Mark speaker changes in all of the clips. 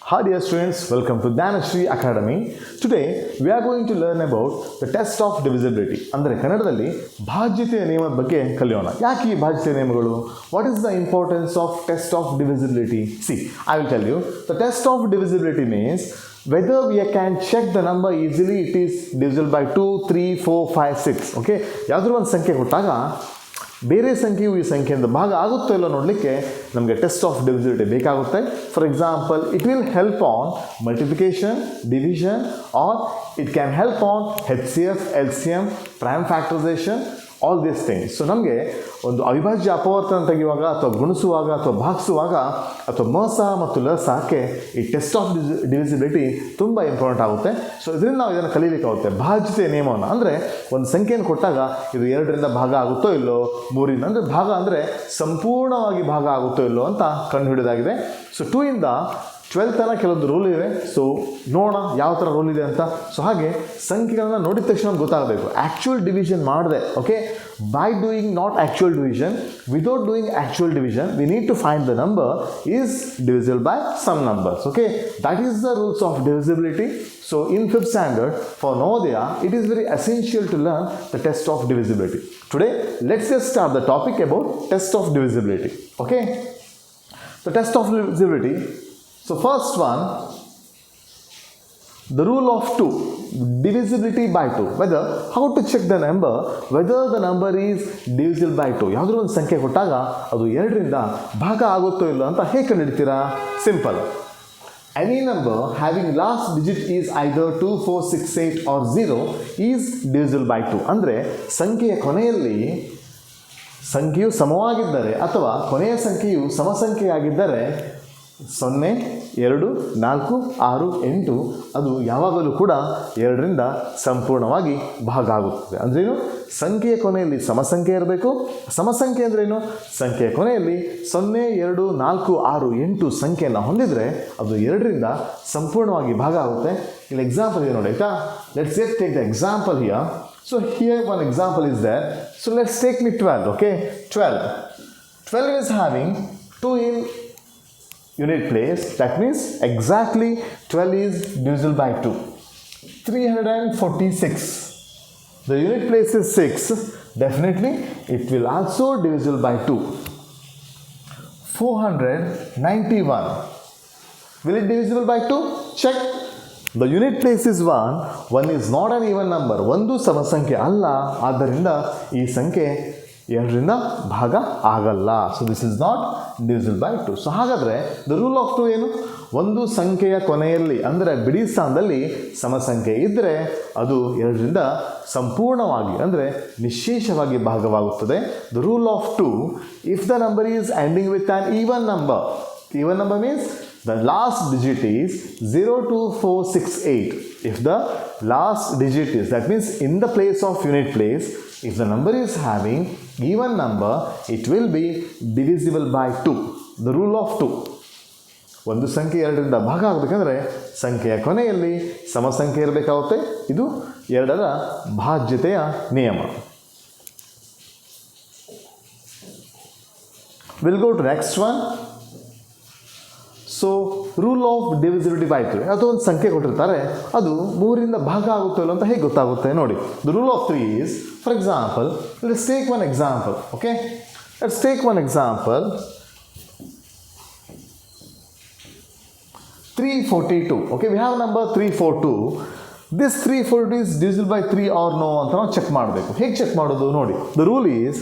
Speaker 1: Hi dear students, welcome to Dhanashri Academy. Today we are going to learn about the test of divisibility. ಅಂದರೆ ಕನ್ನಡದಲ್ಲಿ ಭಾಜ್ಯತೆಯ ನಿಯಮದ ಬಗ್ಗೆ ಕಲಿಯೋಣ. ಯಾಕೆ ಈ ಭಾಜ್ಯತೆಯ ನಿಯಮಗಳು? What is the importance of test of divisibility? See, I will tell you. The test of divisibility means whether we can check the number easily it is divisible by 2, 3, 4, 5, 6. Okay? ಯಾವುದಾದ್ರೂ ಒಂದು ಸಂಖ್ಯೆ ಕೊಟ್ಟಾಗ ಬೇರೆ ಸಂಖ್ಯೆಯು ಈ ಸಂಖ್ಯೆಯಿಂದ ಭಾಗ ಆಗುತ್ತೋ ಇಲ್ಲೋ ನೋಡಲಿಕ್ಕೆ ನಮಗೆ ಟೆಸ್ಟ್ ಆಫ್ ಡಿವಿಸಿಬಿಲಿಟಿ ಬೇಕಾಗುತ್ತೆ. For example, it will help on multiplication, division, or it can help on HCF, LCM, prime factorization, all these things. So ನಮಗೆ ಒಂದು ಅವಿಭಾಜ್ಯ ಅಪವರ್ತನ ತೆಗೆಯುವಾಗ ಅಥವಾ ಗುಣಿಸುವಾಗ ಅಥವಾ ಭಾಗಿಸುವಾಗ ಅಥವಾ ಮಸ ಮತ್ತು ಲಸಕ್ಕೆ ಈ ಟೆಸ್ಟ್ ಆಫ್ ಡಿವಿಸಿಬಿಲಿಟಿ ತುಂಬ ಇಂಪಾರ್ಟೆಂಟ್ ಆಗುತ್ತೆ. ಸೊ ಇದರಿಂದ ನಾವು ಇದನ್ನು ಕಲೀಲಿಕ್ಕಾಗುತ್ತೆ. ಭಾಜ್ಯತೆಯ ನಿಯಮವನ್ನು ಅಂದರೆ ಒಂದು ಸಂಖ್ಯೆಯನ್ನು ಕೊಟ್ಟಾಗ ಇದು 2ರಿಂದ ಭಾಗ ಆಗುತ್ತೋ ಇಲ್ಲೋ, 3ರಿಂದ ಅಂದರೆ ಭಾಗ ಅಂದರೆ ಸಂಪೂರ್ಣವಾಗಿ ಭಾಗ ಆಗುತ್ತೋ ಇಲ್ಲೋ ಅಂತ ಕಂಡುಹಿಡಿದಾಗಿದೆ. ಸೊ 2ಇಂದ 12 ತನಕ ಕೆಲವೊಂದು ರೂಲ್ ಇವೆ. ಸೊ ನೋಡೋಣ ಯಾವ ಥರ ರೂಲ್ ಇದೆ ಅಂತ. ಸೊ ಹಾಗೆ ಸಂಖ್ಯೆಗಳನ್ನ ನೋಡಿದ ತಕ್ಷಣ ಗೊತ್ತಾಗಬೇಕು. ಆ್ಯಕ್ಚುಯಲ್ ಡಿವಿಷನ್ ಮಾಡಿದೆ, okay, by doing not actual division, without doing actual division we need to find the number is divisible by some numbers. Okay, that is the rules of divisibility. So in 5th standard for Navodaya it is very essential to learn the test of divisibility. Today let's just start the topic about test of divisibility. Okay, the test of divisibility. So first one, the rule of 2, divisibility by 2. Whether, how to check the number, whether the number is divisible by 2. ಯಾವುದಾದ್ರೂ ಒಂದು ಸಂಖ್ಯೆ ಕೊಟ್ಟಾಗ ಅದು 2ರಿಂದ ಭಾಗ ಆಗುತ್ತೋ ಇಲ್ಲ ಅಂತ ಹೇಗೆ ಕಂಡುಹಿಡ್ತೀರಾ? Simple. Any number having last digit is either 2, 4, 6, 8 or 0 is divisible by 2. ಅಂದರೆ ಸಂಖ್ಯೆಯ ಕೊನೆಯಲ್ಲಿ ಸಂಖ್ಯೆಯು ಸಮವಾಗಿದ್ದರೆ ಅಥವಾ ಕೊನೆಯ ಸಂಖ್ಯೆಯು ಸಮಸಂಖ್ಯೆಯಾಗಿದ್ದರೆ 0, 2, 4, 6, 8 ಅದು ಯಾವಾಗಲೂ ಕೂಡ 2ರಿಂದ ಸಂಪೂರ್ಣವಾಗಿ ಭಾಗ ಆಗುತ್ತದೆ. ಅಂದ್ರೇನು? ಸಂಖ್ಯೆಯ ಕೊನೆಯಲ್ಲಿ ಸಮಸಂಖ್ಯೆ ಇರಬೇಕು. ಸಮಸಂಖ್ಯೆ ಅಂದ್ರೇನು? ಸಂಖ್ಯೆಯ ಕೊನೆಯಲ್ಲಿ 0, 2, 4, 6, 8 ಸಂಖ್ಯೆಯನ್ನು ಹೊಂದಿದರೆ ಅದು 2ರಿಂದ ಸಂಪೂರ್ಣವಾಗಿ ಭಾಗ ಆಗುತ್ತೆ. ಇಲ್ಲಿ ಎಕ್ಸಾಂಪಲ್ ಇದೆ ನೋಡಿ, ಆಯಿತಾ? Let's take the example here. So here one example is there. So let's take me 12. Okay, 12 is having 2 in unit place. That means exactly 12 is divisible by 2. 346. The unit place is 6. Definitely it will also divisible by 2. 491. Will it divisible by 2? Check. The unit place is 1. 1 is not an even number. ಒಂದು ಸಮಸಂಖ್ಯೆ ಅಲ್ಲ. ಆದ್ದರಿಂದ ಈ ಸಂಖ್ಯೆ 2ರಿಂದ ಭಾಗ ಆಗಲ್ಲ. So this is not divisible by 2. So ಹಾಗಾದರೆ the rule of 2 ಏನು? ಒಂದು ಸಂಖ್ಯೆಯ ಕೊನೆಯಲ್ಲಿ ಅಂದರೆ ಬಿಡಿ ಸ್ಥಾನದಲ್ಲಿ ಸಮಸಂಖ್ಯೆ ಇದ್ದರೆ ಅದು 2ರಿಂದ ಸಂಪೂರ್ಣವಾಗಿ ಅಂದರೆ ನಿಶ್ಶೇಷವಾಗಿ ಭಾಗವಾಗುತ್ತದೆ. The rule of 2, if the number is ending with on even number. Even number means the last digit is 0, 2, 4, 6, 8. If the last digit is, that means in the place of unit place, if the number is having even number, it will be divisible by 2. The rule of 2. ಒಂದು ಸಂಖ್ಯೆ 2ರಿಂದ ಭಾಗ ಆಗಬೇಕಂದ್ರೆ ಸಂಖ್ಯೆಯ ಕೊನೆಯಲ್ಲಿ ಸಮಸಂಖ್ಯೆ ಇರಬೇಕಾಗುತ್ತೆ. ಇದು 2ರ ಭಾಜ್ಯತೆಯ ನಿಯಮ. We'll go to next one. So rule of divisibility by 3. ಅದು ಒಂದು ಸಂಖ್ಯೆ ಕೊಟ್ಟಿರ್ತಾರೆ, ಅದು 3ರಿಂದ ಭಾಗ ಆಗುತ್ತೋ ಇಲ್ಲ ಅಂತ ಹೇಗೆ ಗೊತ್ತಾಗುತ್ತೆ ನೋಡಿ. The rule of 3 is, for example, let's take one example. Okay, let's take one example. 342. Okay, we have number 342. This 342 is divisible by 3 or no ಅಂತ ನಾವು ಚೆಕ್ ಮಾಡಬೇಕು. ಹೇಗೆ ಚೆಕ್ ಮಾಡೋದು ನೋಡಿ. The rule is,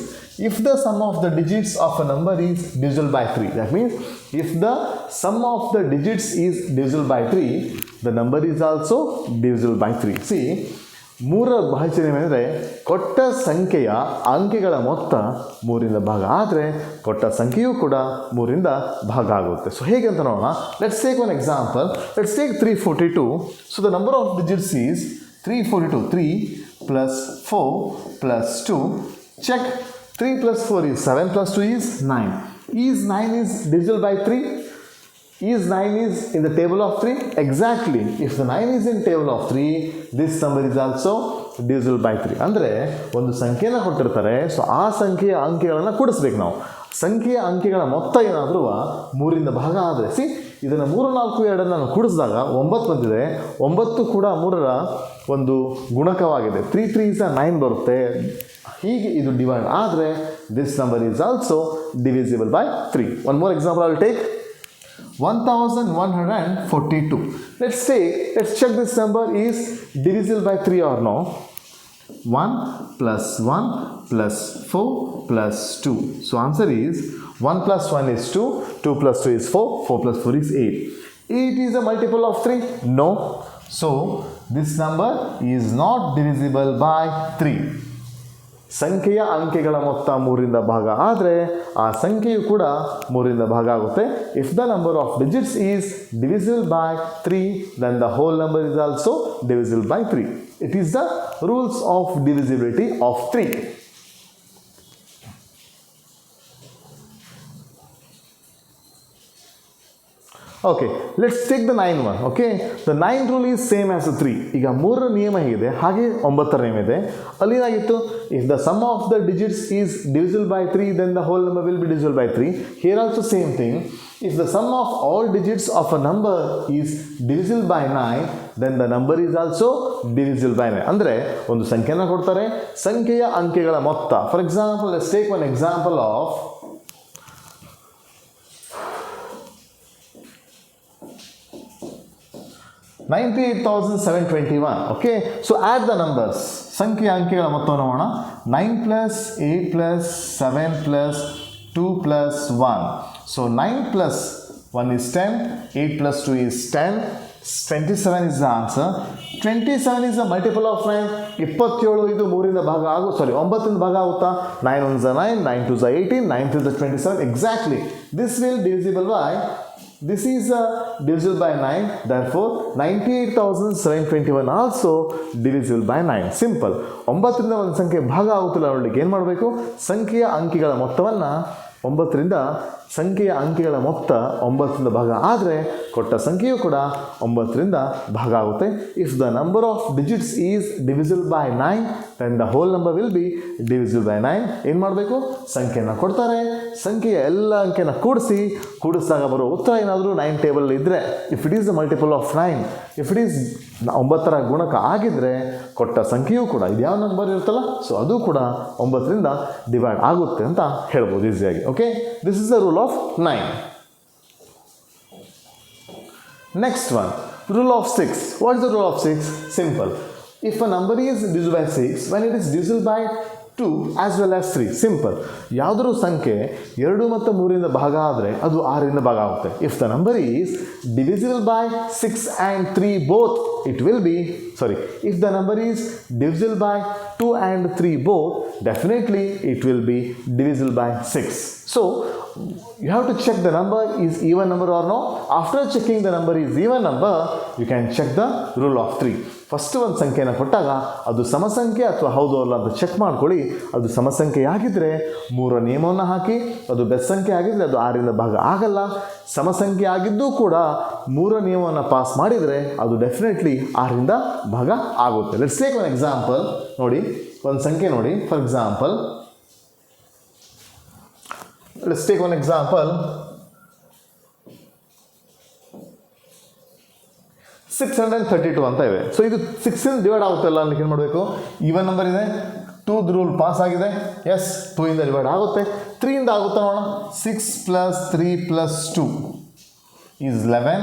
Speaker 1: if the sum of the digits of a number is divisible by 3, that means if the sum of the digits is divisible by 3, the number is also divisible by 3. See, 3ರ ಭಾಜ್ಯ ಏನೆಂದರೆ ಕೊಟ್ಟ ಸಂಖ್ಯೆಯ ಅಂಕೆಗಳ ಮೊತ್ತ 3ರಿಂದ ಭಾಗ ಆದರೆ ಕೊಟ್ಟ ಸಂಖ್ಯೆಯೂ ಕೂಡ 3ರಿಂದ ಭಾಗ ಆಗುತ್ತೆ. ಸೊ ಹೇಗೆ ಅಂತ ನೋಡೋಣ. Let's take one example. Let's take 342. So the number of digits is 342. 3 plus 4 plus 2. Check. 3 plus 4 is 7 plus 2 is 9. Is 9 is divisible by 3? Is 9 is in the table of 3? Exactly. If the 9 is in table of 3, this number is also divisible by 3. ಅಂದರೆ ಒಂದು ಸಂಖ್ಯೆನ ಕೊಟ್ಟಿರ್ತಾರೆ. So ಆ ಸಂಖ್ಯೆಯ ಅಂಕೆಗಳನ್ನು ಕೂಡಿಸ್ಬೇಕು ನಾವು. ಸಂಖ್ಯೆಯ ಅಂಕೆಗಳ ಮೊತ್ತ ಏನಾದರೂ 3ರಿಂದ ಭಾಗ ಆದರೆ ಇದನ್ನು 3, 4, 2 ನಾನು ಕೂಡಿಸಿದಾಗ 9 ಬಂದಿದೆ. 9 ಕೂಡ 3ರ ಒಂದು ಗುಣಕವಾಗಿದೆ. 3 3 9 ಬರುತ್ತೆ. ಹೀಗೆ ಇದು ಡಿವೈಡ್ ಆದರೆ this number is also divisible by 3. One more example I will take 1142. Let's check this number is divisible by 3 or no. 1 plus 1 plus 4 plus 2. So answer is 1 plus 1 is 2, 2 plus 2 is 4, 4 plus 4 is 8. 8 is a multiple of 3? No. So this number is not divisible by 3. ಸಂಖ್ಯೆಯ ಅಂಕೆಗಳ ಮೊತ್ತ 3ರಿಂದ ಭಾಗ ಆದರೆ ಆ ಸಂಖ್ಯೆಯು ಕೂಡ 3ರಿಂದ ಭಾಗ ಆಗುತ್ತೆ. If the number of digits is divisible by 3 then the whole number is also divisible by 3. It is the rules of divisibility of 3. Okay, let's take the 9 one. Okay, the 9 rule is same as 3. ಈಗ 3ರ ನಿಯಮ ಹೇಗಿದೆ ಹಾಗೆ 9ರ ನಿಯಮ ಇದೆ. ಅಲ್ಲಿ ಏನಾಗಿತ್ತು, if the sum of the digits is divisible by 3 then the whole number will be divisible by 3. Here also same thing. If the sum of all digits of a number is divisible by 9 then the number is also divisible by 9. ಅಂದರೆ ಒಂದು ಸಂಖ್ಯೆನ ಕೊಡ್ತಾರೆ, ಸಂಖ್ಯೆಯ ಅಂಕೆಗಳ ಮೊತ್ತ. For example let's take one example of 98,721. Okay, so add the numbers. ಸಂಖ್ಯೆಯ ಅಂಕೆಗಳ ಮೊತ್ತವನ್ನು ನೋಡೋಣ. 9 plus 8 plus 7 plus 2 plus 1. So 9 plus 1 is 10, 8 plus 2 is 10, 27 is the answer. 27 is a multiple of 9. 27 ಇದು 3ರಿಂದ ಭಾಗ 9ರಿಂದ ಭಾಗ ಆಗುತ್ತಾ? 9 1s are 9, 9 2s are 18, 9 3s are 27. Exactly. This will divisible by, this is divisible by 9. Therefore 98,721 also divisible by 9. Simple. 9ರಿಂದ ಒಂದು ಸಂಖ್ಯೆ ಭಾಗ ಆಗುತ್ತಿಲ್ಲ ನೋಡಲಿಕ್ಕೆ ಏನು ಮಾಡಬೇಕು? ಸಂಖ್ಯೆಯ ಅಂಕೆಗಳ ಮೊತ್ತವನ್ನು 9ರಿಂದ ಸಂಖ್ಯೆಯ ಅಂಕೆಗಳ ಮೊತ್ತ 9ರಿಂದ ಭಾಗ ಆದರೆ ಕೊಟ್ಟ ಸಂಖ್ಯೆಯು ಕೂಡ 9ರಿಂದ ಭಾಗ ಆಗುತ್ತೆ. If the number of digits is divisible by 9 then the whole number will be divisible by 9. ಏನು ಮಾಡಬೇಕು? ಸಂಖ್ಯೆಯನ್ನು ಕೊಡ್ತಾರೆ, ಸಂಖ್ಯೆಯ ಎಲ್ಲ ಅಂಕೆನ ಕೂಡಿಸಿದಾಗ ಬರೋ ಉತ್ತರ ಏನಾದರೂ 9 ಟೇಬಲ್ ಇದ್ದರೆ, if it is the multiple of 9, if it is 9ರ ಗುಣಕ ಆಗಿದ್ದರೆ ಕೊಟ್ಟ ಸಂಖ್ಯೆಯೂ ಕೂಡ ಇದು ಯಾವ ನಂಬರ್ ಇರುತ್ತಲ್ಲ ಸೊ ಅದು ಕೂಡ 9ರಿಂದ ಡಿವೈಡ್ ಆಗುತ್ತೆ ಅಂತ ಹೇಳ್ಬೋದು ಈಸಿಯಾಗಿ. Okay, this is the rule of 9. Next one, rule of 6. What is the rule of 6? Simple. If a number is divisible by 6, when it is divisible by 2 as well as 3. Simple. ಯಾವುದಾದ್ರೂ ಸಂಖ್ಯೆ 2 ಮತ್ತು 3ರಿಂದ ಭಾಗ ಆದರೆ ಅದು 6ರಿಂದ ಭಾಗ ಆಗುತ್ತೆ. If the number is divisible by 6 and 3 both, it will be, if the number is divisible by 2 and 3 both, definitely it will be divisible by 6. So you have to check the number is even number or no. After checking the number is even number, you can check the rule of 3. First ಒಂದು ಸಂಖ್ಯೆನ ಕೊಟ್ಟಾಗ ಅದು ಸಮಸಂಖ್ಯೆ ಅಥವಾ ಹೌದು ಅಲ್ಲ ಅಂತ check ಮಾಡ್ಕೊಳ್ಳಿ. ಅದು ಸಮಸಂಖ್ಯೆ ಆಗಿದ್ದರೆ 3ರ ನಿಯಮವನ್ನು ಹಾಕಿ, ಅದು ಬೆಸ್ ಸಂಖ್ಯೆ ಆಗಿದ್ದರೆ ಅದು 6ರಿಂದ ಭಾಗ ಆಗಲ್ಲ. ಸಮಸಂಖ್ಯೆ ಆಗಿದ್ದೂ ಕೂಡ 3ರ ನಿಯಮವನ್ನು ಪಾಸ್ ಮಾಡಿದರೆ ಅದು ಡೆಫಿನೆಟ್ಲಿ 6ರಿಂದ ಭಾಗ ಆಗುತ್ತೆ. Let's take one example. ನೋಡಿ, ಒಂದು ಸಂಖ್ಯೆ ನೋಡಿ. For example let's take one example. 632 ಅಂತ ಇದೆ. ಸೊ ಇದು 6 ಡಿವೈಡ್ ಆಗುತ್ತಲ್ಲ ಅನ್ನಕ್ಕೆ ಏನು ಮಾಡಬೇಕು? ಈವನ್ ನಂಬರ್ ಇದೆ, 2 ರೂಲ್ ಪಾಸ್ ಆಗಿದೆ. ಎಸ್, 2 ಇಂದ ಡಿವೈಡ್ ಆಗುತ್ತೆ. 3 ಇಂದ ಆಗುತ್ತೆ ನೋಡೋಣ. 6 plus 3 plus 2 is 11.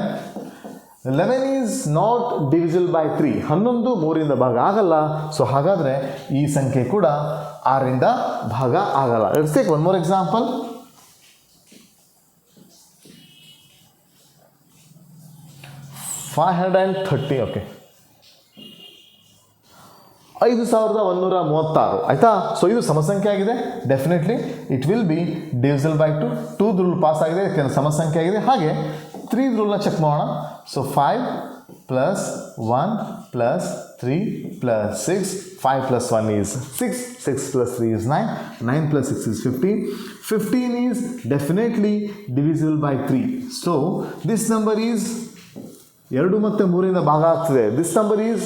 Speaker 1: 11 is not divisible by 3. 11 3ರಿಂದ ಭಾಗ ಆಗಲ್ಲ. ಸೊ ಹಾಗಾದರೆ ಈ ಸಂಖ್ಯೆ ಕೂಡ 6ರಿಂದ ಭಾಗ ಆಗಲ್ಲ. Let's take one more example. 530. Okay, 5136 ಆಯಿತಾ. ಸೊ ಇದು ಸಮಸಂಖ್ಯೆ ಆಗಿದೆ. Definitely it will be divisible by 2. 2 rule pass ಆಗಿದೆ, ಯಾಕೆಂದರೆ ಸಮಸಂಖ್ಯೆ ಆಗಿದೆ. ಹಾಗೆ 3 ರೂಲ್ನ ಚೆಕ್ ಮಾಡೋಣ. So 5 plus 1 plus 3 plus 6. 5 plus 1 is 6. 6 plus 3 is 9. 9 plus 6 is 15. 15 is definitely divisible by 3. So this number is 2 ಮತ್ತು 3ರಿಂದ ಭಾಗ ಆಗ್ತದೆ. This number is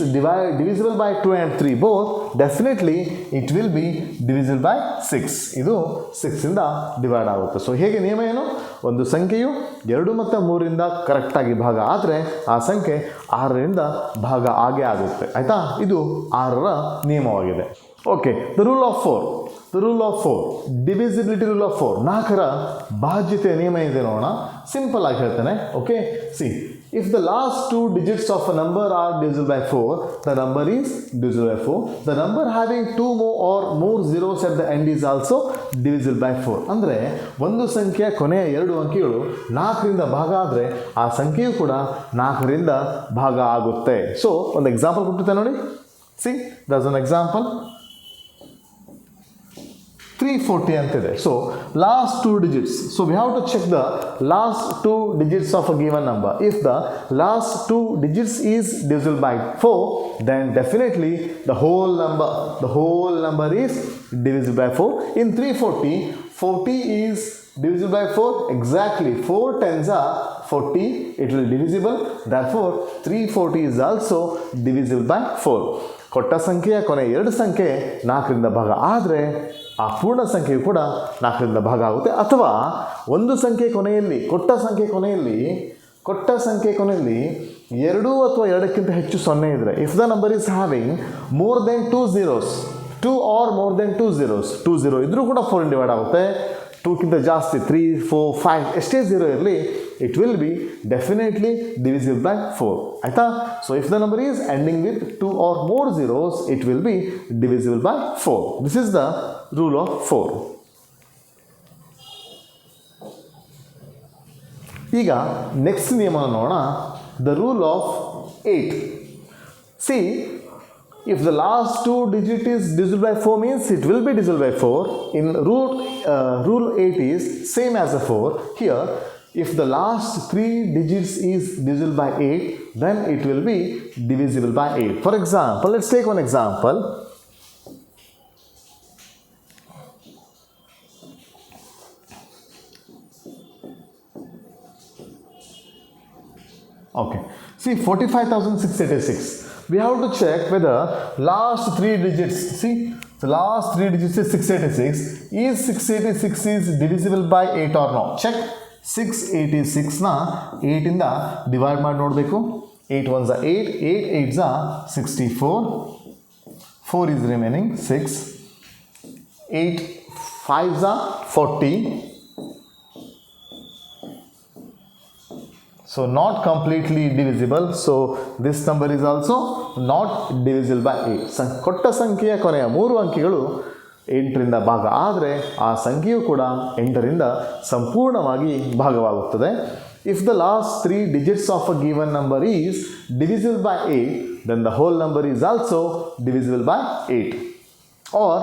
Speaker 1: divisible by 2 and 3 both. Definitely it will be divisible by 6. ಇದು 6ಇಂದ divide ಆಗುತ್ತೆ. So ಹೇಗೆ ನಿಯಮ ಏನು? ಒಂದು ಸಂಖ್ಯೆಯು 2 ಮತ್ತು 3ರಿಂದ ಕರೆಕ್ಟಾಗಿ ಭಾಗ ಆದರೆ ಆ ಸಂಖ್ಯೆ 6ರಿಂದ ಭಾಗ ಆಗೇ ಆಗುತ್ತೆ. ಆಯಿತಾ? ಇದು 6ರ ನಿಯಮವಾಗಿದೆ. Okay, the rule of 4. The rule of 4, divisibility rule of 4, 4ರ ಭಾಜ್ಯತೆಯ ನಿಯಮ ಇದೆ ನೋಡೋಣ. ಸಿಂಪಲ್ ಆಗಿ ಹೇಳ್ತೇನೆ. Okay, C, if the last 2 digits of a number are divisible by 4, the number is divisible by 4. The number having 2 or more zeros at the end is also divisible by 4. ಅಂದರೆ ಒಂದು ಸಂಖ್ಯೆಯ ಕೊನೆಯ 2 ಅಂಕಿಗಳು 4ರಿಂದ ಭಾಗ ಆದರೆ ಆ ಸಂಖ್ಯೆಯು ಕೂಡ 4ರಿಂದ ಭಾಗ ಆಗುತ್ತೆ. ಸೊ ಒಂದು ಎಕ್ಸಾಂಪಲ್ ಕೊಟ್ಟಿದ್ದೆ ನೋಡಿ. C, that's one example. 340 ಅಂತಿದೆ. So last 2 digits. So we have to check the last 2 digits of a given number. If the last 2 digits is divisible by 4, then definitely the whole number is divisible by 4. In 340, 40 is divisible by 4. Exactly, 4 tens are 40. It will be divisible. Therefore, 340 is also divisible by 4. ಕೊಟ್ಟ ಸಂಖ್ಯೆಯ ಕೊನೆ 2 ಸಂಖ್ಯೆ 4ರಿಂದ ಭಾಗ ಆದರೆ ಆ ಪೂರ್ಣ ಸಂಖ್ಯೆಯು ಕೂಡ 4ರಿಂದ ಭಾಗ ಆಗುತ್ತೆ. ಅಥವಾ ಒಂದು ಸಂಖ್ಯೆ ಕೊನೆಯಲ್ಲಿ ಕೊಟ್ಟ ಸಂಖ್ಯೆ ಕೊನೆಯಲ್ಲಿ 2 ಅಥವಾ 2ಕ್ಕಿಂತ ಹೆಚ್ಚು 0 ಇದ್ದರೆ, if the number is having more than 2 zeros, 2 or more than 2 zeros, 2 0 ಇದ್ರೂ ಕೂಡ 4 ಡಿವೈಡ್ ಆಗುತ್ತೆ. 2ಕ್ಕಿಂತ ಜಾಸ್ತಿ 3, 4, 5 ಎಷ್ಟೇ 0 ಇರಲಿ, it will be definitely divisible by 4. ಆಯಿತಾ? So if the number is ending with 2 or more zeros, it will be divisible by 4. This is the rule of 4. ಈಗ next ನಿಯಮ ನೋಡೋಣ. The rule of 8. C, if the last 2 digit is divisible by 4 means it will be divisible by 4. In rule 8 is same as the 4. Here, if the last 3 digits is divisible by 8, then it will be divisible by 8. For example, let's take one example. Okay, see 45,686. We have to check whether last 3 digits, see the last 3 digits is 686. Is 686 is divisible by 8 or not? Check. 686ನ 8ಇಂದ divide ಮಾಡಿ ನೋಡಬೇಕು. 8 1s are 8, 8 8s are 64, 4 is remaining 6, 8 5s are 40. So not completely divisible. So this number is also not divisible by 8. ಕೊಟ್ಟ ಸಂಖ್ಯೆಯ ಕೊನೆಯ 3 ಅಂಕಿಗಳು 8ರಿಂದ ಭಾಗ ಆದರೆ ಆ ಸಂಖ್ಯೆಯು ಕೂಡ 8ರಿಂದ ಸಂಪೂರ್ಣವಾಗಿ ಭಾಗವಾಗುತ್ತದೆ. If the last 3 digits of a given number is divisible by 8, then the whole number is also divisible by 8. Or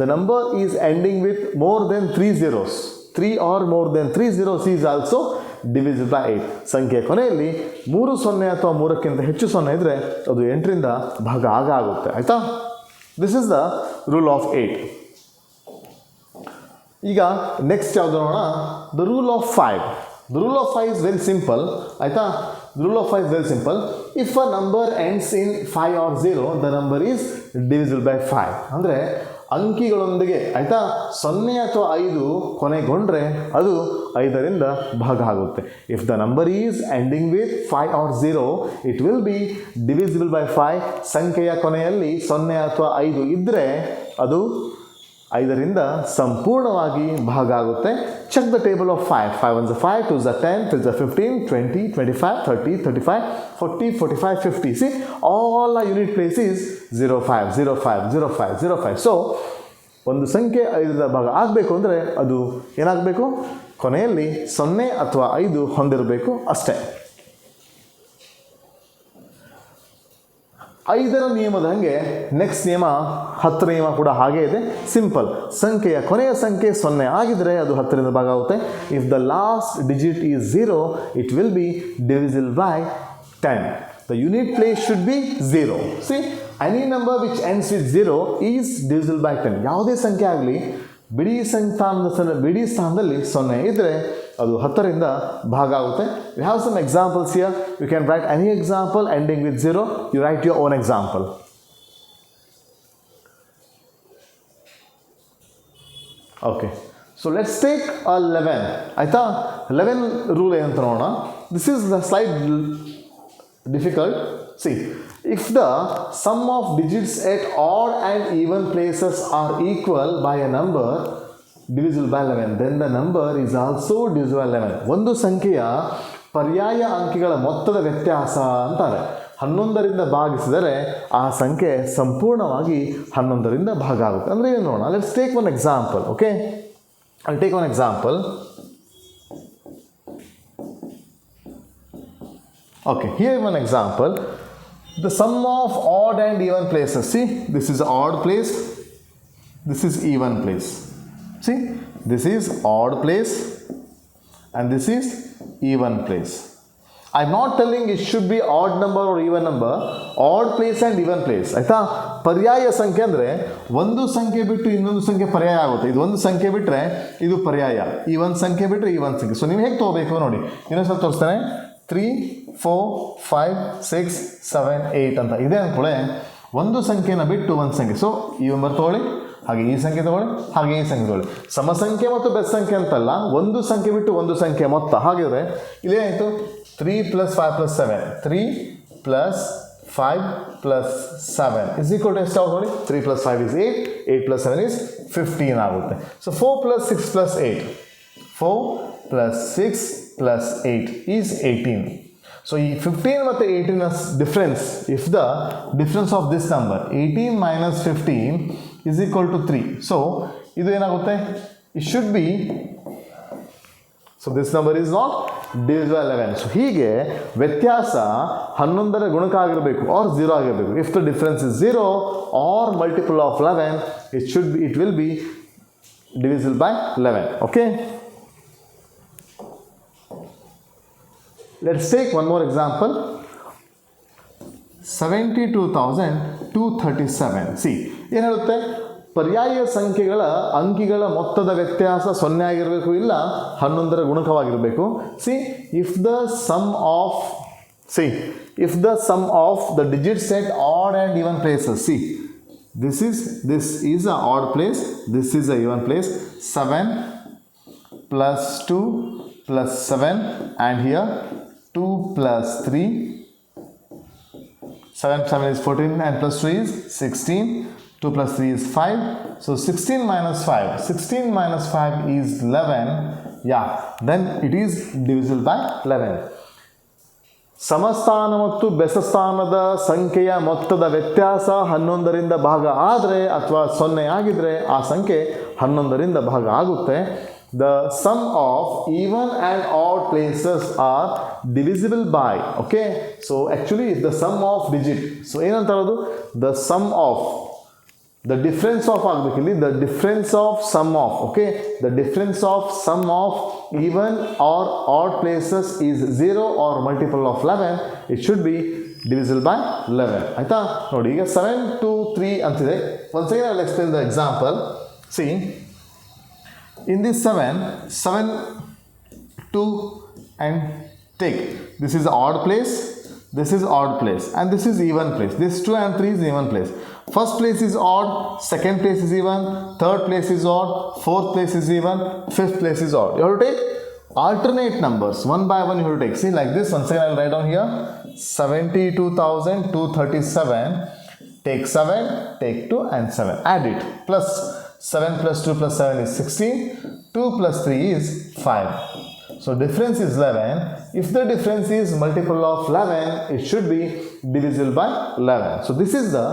Speaker 1: the number is ending with more than 3 zeros. 3 or more than 3 zeros is also divisible by 8. ಸಂಖ್ಯೆ ಕೊನೆಯಲ್ಲಿ 3 0 ಅಥವಾ 3ಕ್ಕಿಂತ ಹೆಚ್ಚು 0 ಇದ್ದರೆ ಅದು 8ರಿಂದ ಭಾಗ ಆಗುತ್ತೆ. ಆಯಿತಾ? This is the rule of 8. ಈಗ ನೆಕ್ಸ್ಟ್ ಯಾವುದು ನೋಡೋಣ. The rule of 5. The rule of 5 is very simple. ಆಯಿತಾ? The rule of 5 is very simple. If a number ends in 5 or 0, the number is divisible by 5. ಅಂದರೆ ಅಂಕಿಗಳೊಂದಿಗೆ, ಆಯಿತಾ, 0 ಅಥವಾ 5 ಕೊನೆಗೊಂಡ್ರೆ ಅದು 5ರಿಂದ ಭಾಗ ಆಗುತ್ತೆ. If the number is ending with 5 or 0, it will be divisible by 5. ಸಂಖ್ಯೆಯ ಕೊನೆಯಲ್ಲಿ 0 ಅಥವಾ 5 ಇದ್ದರೆ ಅದು 5ರಿಂದ ಸಂಪೂರ್ಣವಾಗಿ ಭಾಗ ಆಗುತ್ತೆ. Check the table of 5. 5 1s are 5, 2s are 10, 3s are 15, 20, 25, 30, 35, 40, 45, 50. See, all our unit place is 05, 05, 05, 05. So ಒಂದು ಸಂಖ್ಯೆ 5ರಿಂದ ಭಾಗ ಆಗಬೇಕು ಅಂದರೆ ಅದು ಏನಾಗಬೇಕು? ಕೊನೆಯಲ್ಲಿ 0 ಅಥವಾ 5 ಹೊಂದಿರಬೇಕು ಅಷ್ಟೇ. 5ರ ನಿಯಮದ ಹಾಗೆ ನೆಕ್ಸ್ಟ್ ನಿಯಮ 10ರ ನಿಯಮ ಕೂಡ ಹಾಗೇ ಇದೆ. ಸಿಂಪಲ್. ಸಂಖ್ಯೆಯ ಕೊನೆಯ ಸಂಖ್ಯೆ 0 ಆಗಿದರೆ ಅದು 10ರಿಂದ ಭಾಗ ಆಗುತ್ತೆ. If the last digit is 0, it will be divisible by 10. The unit place should be 0. See, any number which ends with 0 is divisible by 10. ಯಾವುದೇ ಸಂಖ್ಯೆ ಆಗಲಿ ಬಿಡಿ ಸ್ಥಾನದಲ್ಲಿ 0 ಇದ್ದರೆ ಅದು 10ರಿಂದ ಭಾಗ ಆಗುತ್ತೆ. We have some examples here. You can write any example ending with 0. You write your own example. Okay, so let's take 11. ಆಯಿತಾ? 11 ರೂಲ್ ಏನಂತ ನೋಡೋಣ. This is the slide difficult. See, if the sum of digits at odd and even places are equal by a number divisible by 11, then the number is also divisible by 11. ಒಂದು ಸಂಖ್ಯೆಯ ಪರ್ಯಾಯ ಅಂಕಿಗಳ ಮೊತ್ತದ ವ್ಯತ್ಯಾಸ ಅಂತಾರೆ. 11ರಿಂದ ಭಾಗಿಸಿದರೆ ಆ ಸಂಖ್ಯೆ ಸಂಪೂರ್ಣವಾಗಿ 11ರಿಂದ ಭಾಗ ಆಗುತ್ತೆ. ಅಂದರೆ ಏನು ನೋಡೋಣ. Let's take one example. Okay, I take one example. Okay, here one example. The sum of odd and even places. See, this is odd place, this is even place. See, this is odd place and this is even place. I'm not telling it should be odd number or even number. Odd place and even place. ಆಯಿತಾ? ಪರ್ಯಾಯ ಸಂಖ್ಯೆ ಅಂದರೆ ಒಂದು ಸಂಖ್ಯೆ ಬಿಟ್ಟು ಇನ್ನೊಂದು ಸಂಖ್ಯೆ ಪರ್ಯಾಯ ಆಗುತ್ತೆ. ಇದು ಒಂದು ಸಂಖ್ಯೆ ಬಿಟ್ಟರೆ ಇದು ಪರ್ಯಾಯ, ಈ ಒಂದು ಸಂಖ್ಯೆ ಬಿಟ್ಟರೆ ಈ ಒಂದು ಸಂಖ್ಯೆ. ಸೊ ನೀವು ಹೇಗೆ ತೊಗೋಬೇಕು ನೋಡಿ. ಇನ್ನೊಂದು ಸ್ವಲ್ಪ ತೋರಿಸ್ತಾನೆ. 3, 4, 5, 6, 7, 8 ಅಂತ ಇದೆ ಅಂದ್ಕೊಳ್ಳೆ. ಒಂದು ಸಂಖ್ಯೆನ ಬಿಟ್ಟು ಒಂದು ಸಂಖ್ಯೆ. ಸೊ ಈ ನಂಬರ್ ತೊಗೊಳ್ಳಿ, ಹಾಗೆ ಈ ಸಂಖ್ಯೆ ತೊಗೊಳ್ಳಿ, ಹಾಗೆ ಈ ಸಂಖ್ಯೆ ತೊಗೊಳ್ಳಿ. ಸಮಸಂಖ್ಯೆ ಮತ್ತು ಬೆಸ್ ಸಂಖ್ಯೆ ಅಂತಲ್ಲ, ಒಂದು ಸಂಖ್ಯೆ ಬಿಟ್ಟು ಒಂದು ಸಂಖ್ಯೆ ಮೊತ್ತ. ಹಾಗಿದ್ರೆ ಇಲ್ಲೇನಾಯಿತು? 3 + 5 + 7. 3 + 5 + 7 is equal to ಎಷ್ಟು ಆಗುತ್ತೆ? 3 + 5 is 8. 8 + 7 is 15 ಆಗುತ್ತೆ. ಸೊ 4 + 6 + 8. 4 + 6 + 8 is 18. So, ಈ 15 ಮತ್ತು 18 difference, if the difference of this number 18 - 15 is equal to 3. So ಇದು ಏನಾಗುತ್ತೆ? It should be, so this number is not divisible by 11. So ಹೀಗೆ ವ್ಯತ್ಯಾಸ 11ರ ಗುಣಕ ಆಗಿರಬೇಕು ಆರ್ 0 ಆಗಿರಬೇಕು. If the difference is 0 are multiple of 11, it will be divisible by 11. Okay. Let's take one more example. 72,237. See, ಏನು ಹೇಳುತ್ತೆ? ಪರ್ಯಾಯ ಸಂಖ್ಯೆಗಳ ಅಂಕಿಗಳ ಮೊತ್ತದ ವ್ಯತ್ಯಾಸ 0 ಆಗಿರಬೇಕು, ಇಲ್ಲ 11ರ ಗುಣಕವಾಗಿರಬೇಕು. See, if the sum of the digits at odd and even places. See, this is a odd place, this is a even place. 7 + 2 + 7, and here 2 + 3, 7 is 14 and plus 2 is 16, 2 + 3 is 5. So 16 - 5, 16 - 5 is 11. Yeah, then it is divisible by 11. ಸಮಸ್ಥಾನ ಮತ್ತು ಬೆಸಸ್ಥಾನದ ಸಂಖ್ಯೆಯ ಮೊತ್ತದ ವ್ಯತ್ಯಾಸ 11ರಿಂದ ಭಾಗ ಆದರೆ ಅಥವಾ 0 ಆಗಿದ್ರೆ ಆ ಸಂಖ್ಯೆ 11ರಿಂದ ಭಾಗ ಆಗುತ್ತೆ. The sum of even and odd places are divisible by. Okay, so actually the sum of digit. So ಏನಂತ ಹೇಳೋದು? The sum of, the difference of ಆಗಬೇಕಿಲ್ಲಿ, the difference of sum of. Okay, the difference of sum of even or odd places is 0 or multiple of 11. It should be divisible by 11. ಆಯ್ತಾ? ನೋಡಿ, ಈಗ 7 to 3 ಅಂತಿದೆ. Once again I will explain the example. See, in this 7, 2 and take. This is odd place, this is odd place, and this is even place. This 2 and 3 is even place. First place is odd, second place is even, third place is odd, fourth place is even, fifth place is odd. You have to take alternate numbers, one by one you have to take. See, like this. Once again I will write down here, 72,237. Take 7, take 2 and 7. Add it. Plus 7 + 2 + 7 is 16. 2 + 3 is 5. So difference is 11. If the difference is multiple of 11, it should be divisible by 11. So this is the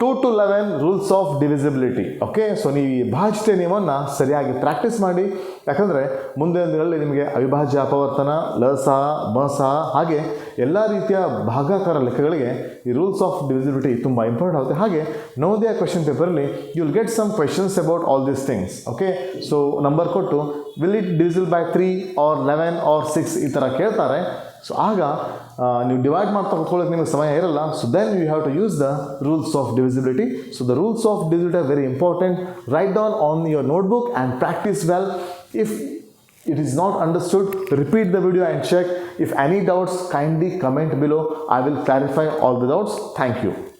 Speaker 1: 2 to 11 rules of divisibility. Okay, so ನೀವು ಈ ಭಾಜ್ಯ ನಿಯಮವನ್ನು ಸರಿಯಾಗಿ practice ಮಾಡಿ. ಯಾಕಂದರೆ ಮುಂದಿನ ದಿನಗಳಲ್ಲಿ ನಿಮಗೆ ಅವಿಭಾಜ್ಯ ಅಪವರ್ತನ, ಲಸಹ, ಮಸಹ ಹಾಗೆ ಎಲ್ಲ ರೀತಿಯ ಭಾಗಾಕಾರ ಲೆಕ್ಕಗಳಿಗೆ ಈ ರೂಲ್ಸ್ ಆಫ್ ಡಿವಿಸಿಬಿಲಿಟಿ ತುಂಬ ಇಂಪಾರ್ಟೆಂಟ್ ಆಗುತ್ತೆ. ಹಾಗೆ ನವೋದಯ ಕ್ವೆಶ್ಚನ್ ಪೇಪರಲ್ಲಿ you will get some questions about all these things. Okay, so number ಕೊಟ್ಟು will it divisible by 3 or 11 or 6 ಈ ಥರ ಕೇಳ್ತಾರೆ. ಸೊ ಆಗ ನೀವು ಡಿವೈಡ್ ಮಾಡ್ತಾ ಕೂತ್ಕೊಳ್ಳೋಕೆ ನಿಮಗೆ ಸಮಯ ಇರಲ್ಲ. So then you have to use the rules of divisibility. So the rules of divisibility are very important. Write down on your notebook and practise well. If it is not understood, repeat the video and check. If any doubts, kindly comment below. I will clarify all the doubts. Thank you.